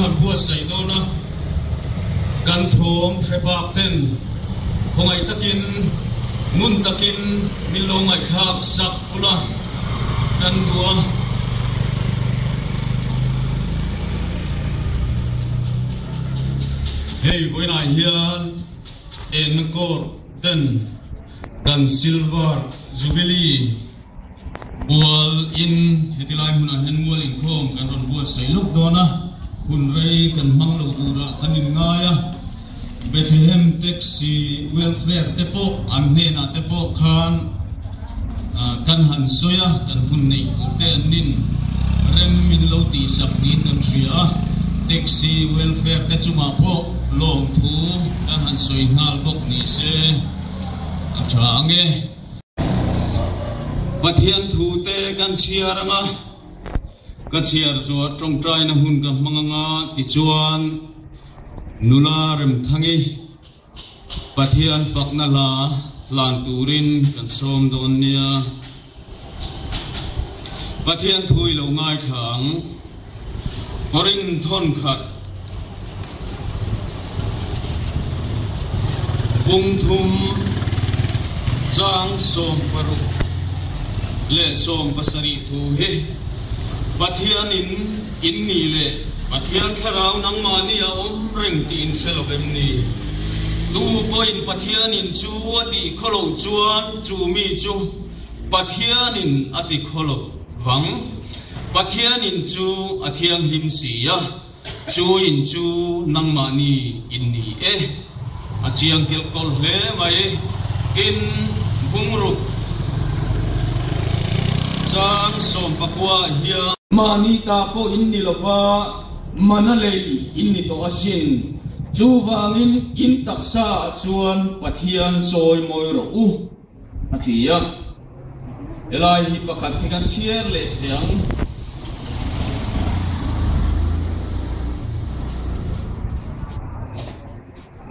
han bua sai do na kan thom phrepak ten hongai takin mun takin milongai khak sak pula kan dua hey voina hian encore ten kan silver jubilee bual in hetilai mun a hen mual in khom kan ron bua sai luk dona hun rei kan mang lo tura kanin ngaya Bethlehem taxi welfare tepo amne na tepo khan kan han soya kan hun nei urte anin rem min lo ti sak ni kan ria taxi welfare te chuma po long thu kan han soi ngal bok ni se athange Pathian thu te kan chiaranga kan chiar zo trong trai na hun kan manganga ti chuan nula rem thangi Pathian fakna la lan turin kan som don nia Pathian thui lo ngai thang forin thon khat bung thum chang som paru le som pasari thu he Pathian in ni le Pathian kharau nang mani a om reng tin selobem ni tu point Pathian in chu ati kholo chuan chu mi chu Pathian in ati kholo wang Pathian in chu athiang him sia chu in chu nang mani in ni achiang kel kol hle mai in bungruk chang som pakwa hia mani ta po in ni lova manalei in ni to asin chu wangin in taksa chuan Pathian choi moi ro u atia elai hi pakhat thikan chier le yang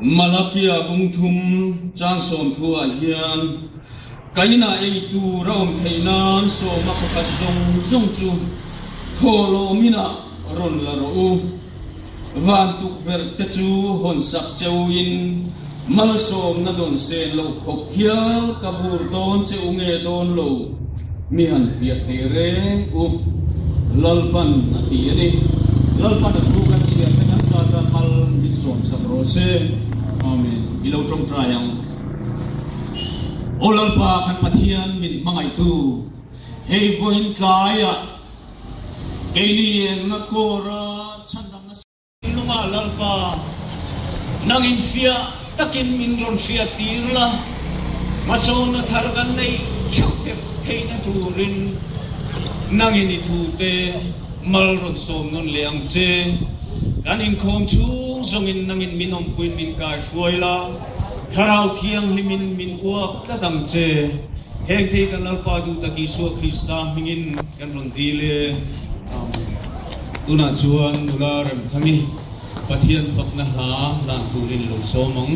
Malakia bungthum chang som thua hian kaina ei tu raum theinan so makhat zong chu kholo mina ron la ro van tuk ver te chu hon sak cheuin mal som na don se lo khok hial ka bur don cheu nge don lo mi han fiat te re lalpan ati ani lalpan tu kan sia te kan sa ta hal mi som sak ro se amen ilo trong trayang olalpa kan Pathian min mangai tu hei voin tlaya Kini nga kora sandang na lumalal pa nangin siya takin min ron siya tira maso na thargan nay chukep kay na turin nangin itute malron som non leang che kanin kom chung zongin nangin minom kuin min kar fuayla karau kiyang limin min uak tatang che heng te kan lalpa du taki so Krista mingin kan ron dile tuna chuan nula rem thangi Pathian fakna ha lan turin lo somong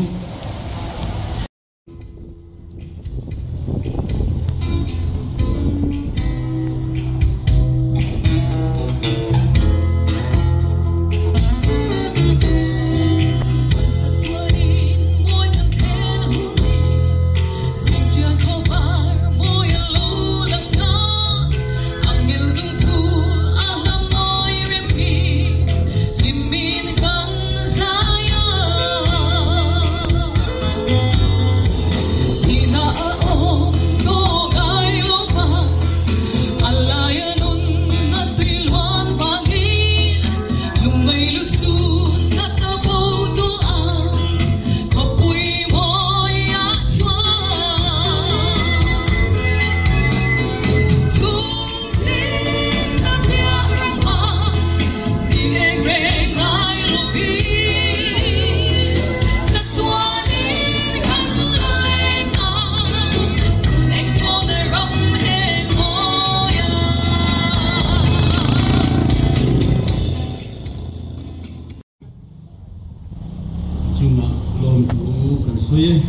suy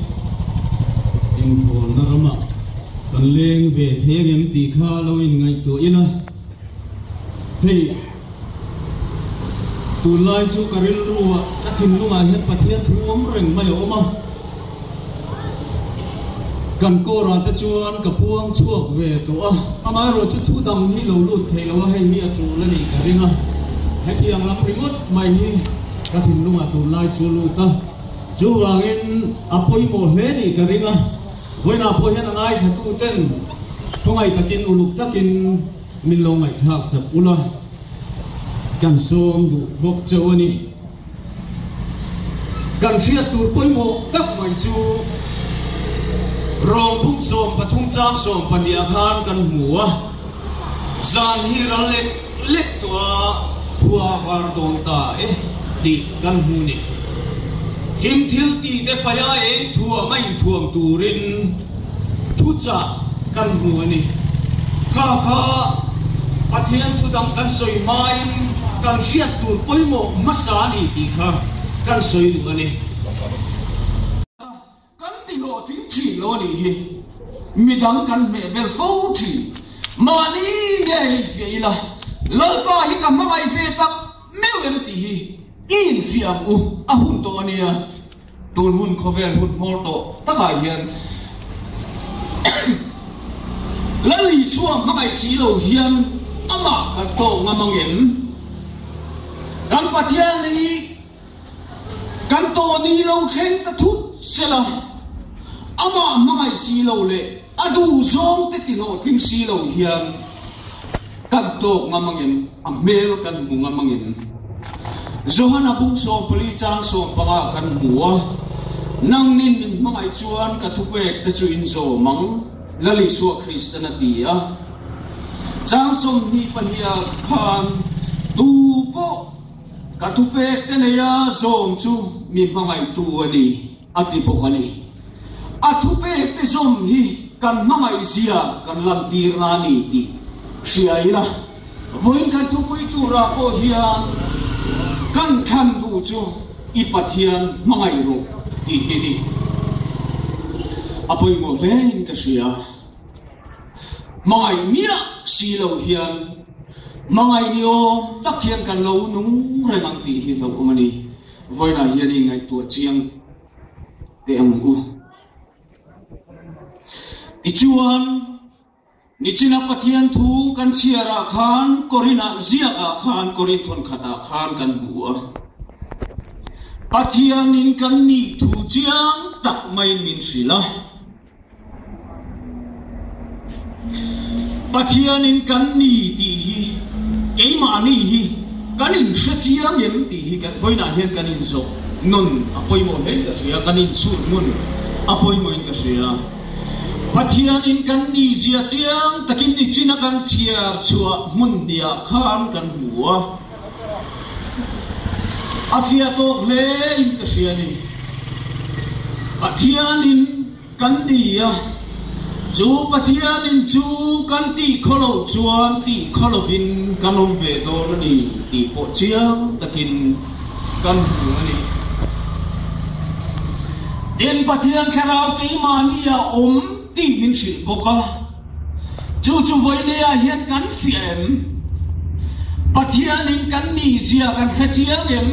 in thôn na rama kan leng về thế em tì kha lâu in ngày tuổi ina hey tu lai chu karil ruwa ta thin lunga hian pathian thuam reng mai oma kan ko ra ta chuan ka puang chuak ve to a amai ro chu thu dam hi lo lut thei lo hei hi a chu la ni ka ringa heti ang lam ringot mai hi ka thin lunga tu lai chu lu ta chu wangin apoi mo hle ni ka ringa voina po hian angai thatu ten thongai takin uluk takin min lo ngai thak sap ula kan som du bok chawani kan siat tur poi mo tak mai chu rong bung som pathung chang som pania khan kan mua zan hi ra lek to phua var don ta di kan hu ni him thil ti te paya thua mai thuam turin thu cha kan hu ni kha pathian thu dam kan soi mai kan siat tur poi mo masani ti kha kan soi du ani kan ti lo tin chi lo ni hi mi dang kan me bel fo thi mani nge hi fi ila lo pa hi kam mai fe tak mewem ti hi in fiam u a hun to ania tun hun khovel hun mor to ta kai hian lali suam mai si lo hian ama kan to ngamangem kan pathian ni kan to ni lo khen ta thut sela ama mai si lo le adu zong te ti lo ting si lo hian kan to ngamangem amel kan bu ngamangem Zohana bung so poli chang so panga kan mua nang nin mangai chuan ka thupek ta chu in zo mang lali su Christianity a chang som ni pania khan tu po ka thupek te ne ya zom chu mi mangai tu ani ati po ani a thupek te zom hi kan mangai zia kan lam tir na ni ti siaila voin kan thupui tu ra po hian kan khan du chu i pathian mangai ro ti hini apoi mo len ka sia mangai mia si lo hian mangai ni o takhian kan lo nung renang ti hi lo umani voina hian ngai tu chiang te ang u ichuan ni china pathian thu kan siara khan korina ziaka khan korithon khata khan kan bua pathian in kan ni thu chiang tak mai min sila pathian in kan ni ti hi keima ni hi kan in sha chiang yem ti hi kan voina hian kan in zo non apoi mo hen ka sia kan in sur mun apoi mo in ka sia pathian in kan ni zia chiang takin ni china kan chiar chua mun dia khan kan bua afia to le in ka sia ni pathian in kan ni ya chu pathian in chu kan ti kholo chuan ti kholo vin kanom ve to ni ti po chiang takin kan bua ni in pathian kharau ke mania ti min sil boka chu voi le a hian kan fiam pathian in kan ni zia kan khachiang em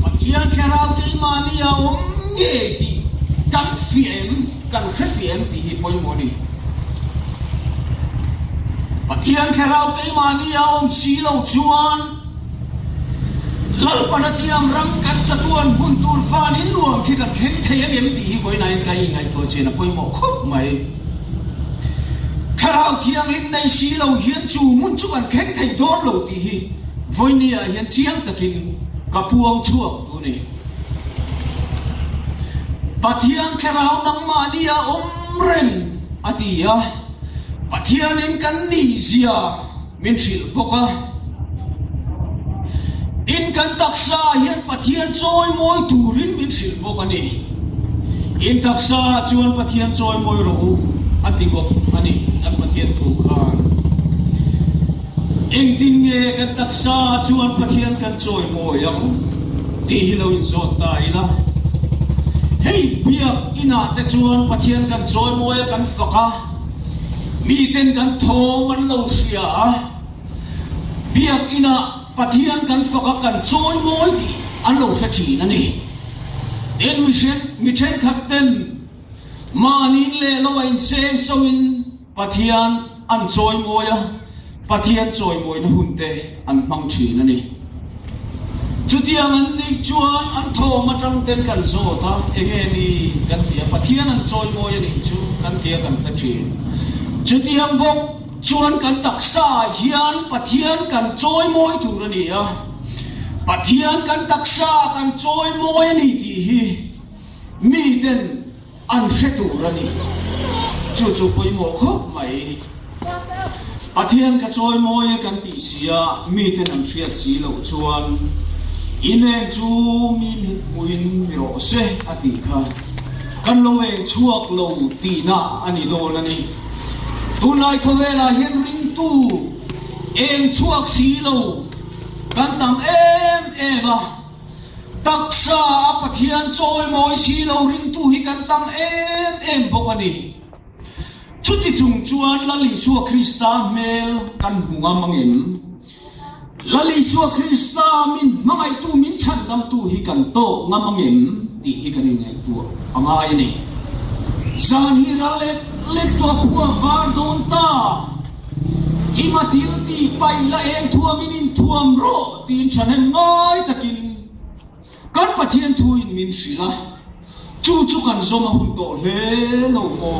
pathian kharau ke mania nge ti kan fiam kan khafiam ti hi poi moni pathian kharau ke mania si lo chuan lal panatiam ram kan chatuan hun tur fan in nuam khi kan theng thei em ti hi koi nai kai ngai to chena poi mo khop mai kharau thiang ling nei si lo hian chu mun chu kan theng thei don lo ti hi voinia hian chiang takin kapuang chuak tu ni pathian kharau nang mania ren atia pathian in kan ni zia min sil boka in kan taksa hian pathian choi moi turin min sil bok ani in taksa chuan pathian choi moi ro ati bok ani an pathian thu khan in tin nge kan taksa chuan pathian kan choi moi ang ti hilo in zot tai la hey biak ina te chuan pathian kan choi moi kan faka mi ten kan thong an lo sia biak ina pathian kan foka kan choi moi ti an lo tha thi na ni en mi chen khat ten manin le lo in seng so in pathian an choi moya pathian choi moi na hunte an mang thi na ni chutiang an ni chuan an tho ma tang ten kan zo ta enge ni kan tia pathian an choi moi ni chu kan tia kan ta thi chutiang bok chuan kan taksa hian pathian kan choi moi tu na ni a pathian kan taksa kan choi moi ni ti hi mi ten an se tu na ni chu chu poi mo khop mai pathian ka choi moi kan ti sia mi ten an fiat si lo chuan ine chu mi muin mi ro se ati kha kan lo e chuak lo ti na ani do na ni tunai khawela hian ring tu eng chuak si lo kan tam eva taksa pathian choi moi si lo ring tu hi kan tam em bokani chuti chung chuan lali suwa Krista mel kan hunga mangin lali suwa Krista min mangai tu min chan dam tu hi kan to ngamangin ti hi kan ngai tu angai ni zan hi ralet let to kuwa var don ta timatil ti pai la eng thua minin thuam ro tin chanen ngai takin kan pathian thu in min sila chu kan zoma hun to le lo mo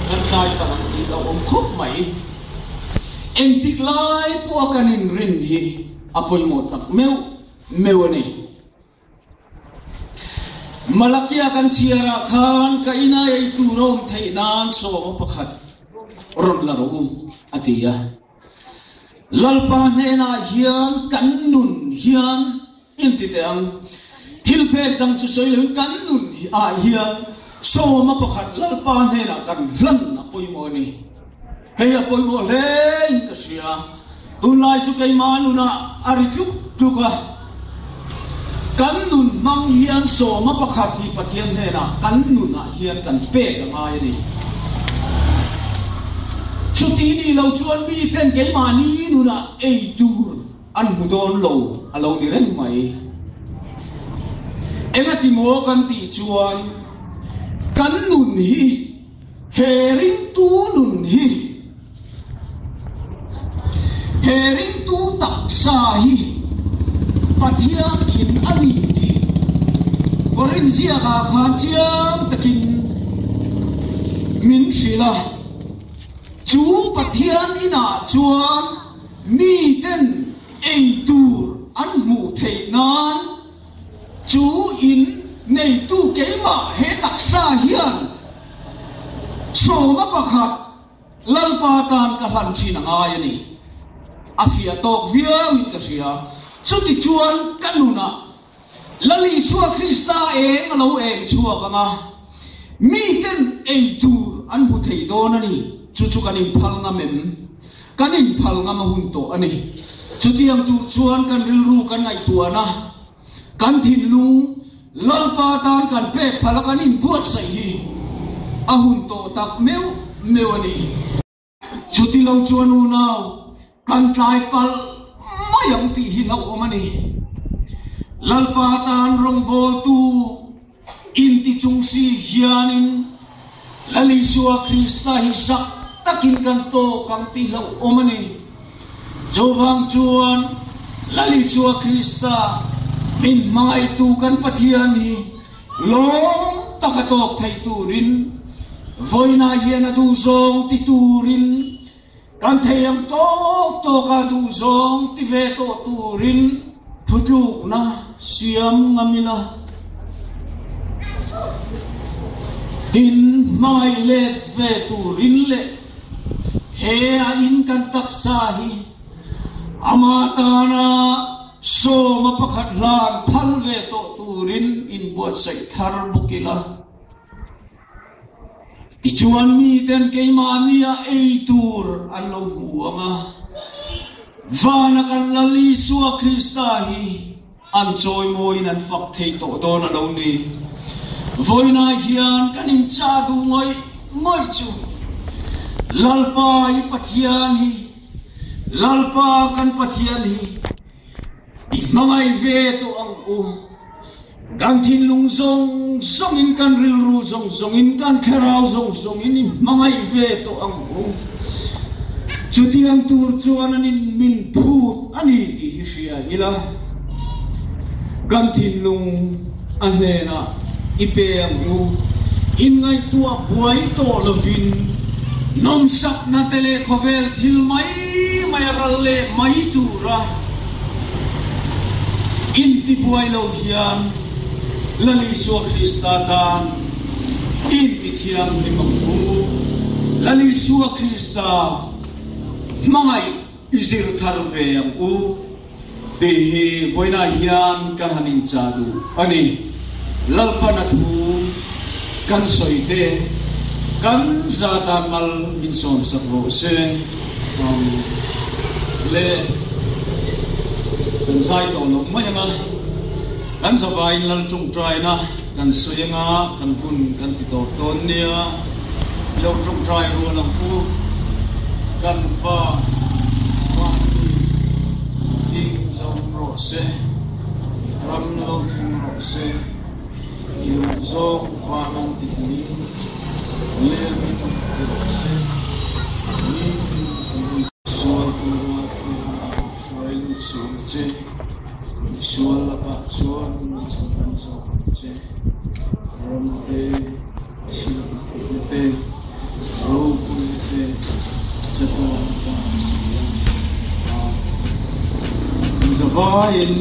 kan kai ta ti lo om khop mai en tik lai po kan in rin hi apoi mo tak meu ani malakia kan siara khan ka ina ei tu rom thei nan so pakhat rom la ro atia lalpa hena hian kan nun hian inti tang thilpe dang chu soi lem kan nun a hian so ma pakhat lalpa hena kan hlan na poi mo ni hei a poi mo le ka sia tunai chu kai manuna ari chu ka kan nun mang hian so ma pakhat hi pathian hena kan nun a hian kan pe ka ngai ni chuti ni lo chuan mi ten ke mani nuna ei tur an hudon lo alo ni ren mai engati mo kan ti chuan kan nun hi hering tu nun hi hering tu taksa hi pathian in ani ti korin zia ka khan chiang takin min shila chu pathian ina chuan mi ten ei tur an mu thei nan chu in nei tu keima he taksa hian so ma pakhat lalpa tan ka han chin angai ani afia tok viau in ka sia chuti chuan kanuna lali suwa Krista alo chua kanga mi ten ei tur an mu thei don ani chu kanin phal nga mem kanin phal nga ma hun to ani chutiang tu chuan kan ril ru kan ngai tuana kan thin lung lalpa tan kan pe phala kanin buat sai hi a hun to tak meu ani chuti lo chuan u nau kan tlai pal mayam ti hi lo omani lalpa tan rong bol tu in ti chung si hianin lali suwa Krista hi sak takin kan to kang ti lo omani jowang chuan lali suwa Krista min mangai tu kan pathian hi long takatok thai turin voina hiana du zong ti turin kan theyam to ka du zong ti ve to turin thutluk na siam ngamila tin mai le ve turin le he a in kan taksa hi amatana so ma pakhat lan phal ve to turin in buat sai thar bukila tichuan mi ten keimania ei tur alo huanga vana kan lali suwa Krista hi an choi moi nan fak thei to don alo ni voina hian kanin cha du ngoi chu lalpa hi pathian hi lalpa kan pathian hi mangai ve to ang gan thin lung zong in kan ril ru zong in kan therau zong in mangai ve to ang chuti ang tur chuan anin min phut ani ti hi ria ila gan thin lung anena ipe ang in ngai tua buai to lovin nom sak na tele khovel thil mai ralle mai tura in ti buai lo hian lali suwa Krista tan in ti thiam ni mangku lali suwa Krista mangai izir tharve ang behi voina hian kahanin chadu ani lalpana thu kan soite kan zata mal inson sa rose le kan sai to nok mai nga kan sa vai lal chung trai na kan suyenga kan bun kan ti to ton nia lo chung trai ro lang pu kan pa ding zong rose ram lo rose yung zong fanang tikni le mi rose ni sual puro sual suche sual apa sual macam suche ramte silute ropute jatuh zabain